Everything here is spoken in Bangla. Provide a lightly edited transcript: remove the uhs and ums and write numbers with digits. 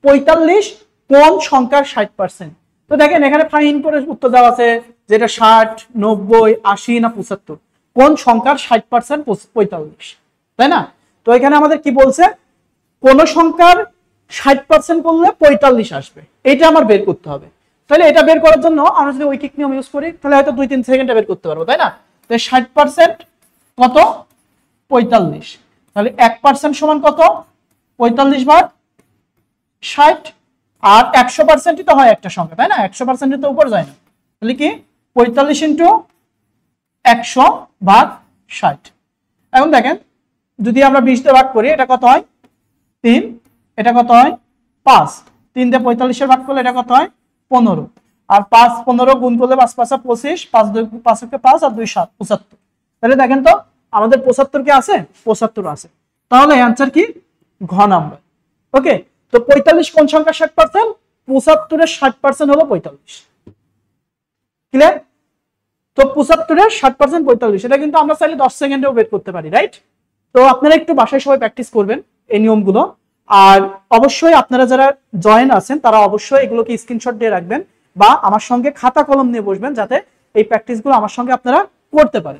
45 কোন সংখ্যার 60%? তো দেখেন এখানে ফাইন করে উত্তর দেওয়া আছে যেটা 60, 90, 80 না 75, কোন সংখ্যার 60% 45, তাই না? তো এখানে আমাদের কি বলছে, কোন সংখ্যার 60% করলে 45 আসবে, এটা আমার বের করতে হবে। তাহলে এটা বের করার জন্য আমরা যদি ঐকিক নিয়ম ইউজ করি তাহলে হয়তো 2-3 সেকেন্ডে বের করতে পারবো, তাই না? তো 60% কত? 45। তাহলে 1% সমান কত? 45 ভাগ 60। আর 100%ই তো হয় একটা সংখ্যা, তাই না? 100% তো উপর যায় না। তাহলে কি 45 ইন্টু 100 ভাগ 60। এখন দেখেন যদি আমরা 20 দিয়ে ভাগ করি এটা কত হয়? 3। এটা কত হয়? 5। 3 দিয়ে 45 এর ভাগ করলে এটা কত হয়? 15। আর 5 15 গুণ করলে 5 5 25, 5 2 5 5 আর 2 7 75। তাহলে দেখেন তো আমাদের 75 কি আছে? 75 আছে। তাহলে অ্যানসার কি? ঘ নাম্বার। ওকে, তো 45 কোন সংখ্যা 60%? 75 এর 60% হলো 45। ক্লিয়ার? তো 75 এর 60% 45, এটা কিন্তু আমরা চাইলে 10 সেকেন্ডেও বের করতে পারি, রাইট? তো আপনারা একটু বাসায় সবাই প্র্যাকটিস করবেন এই নিয়মগুলো। আর অবশ্যই আপনারা যারা জয়েন আছেন তারা অবশ্যই এগুলোকে স্ক্রিনশট দিয়ে রাখবেন বা আমার সঙ্গে খাতা কলম নিয়ে বসবেন যাতে এই প্র্যাকটিসগুলো আমার সঙ্গে আপনারা করতে পারেন।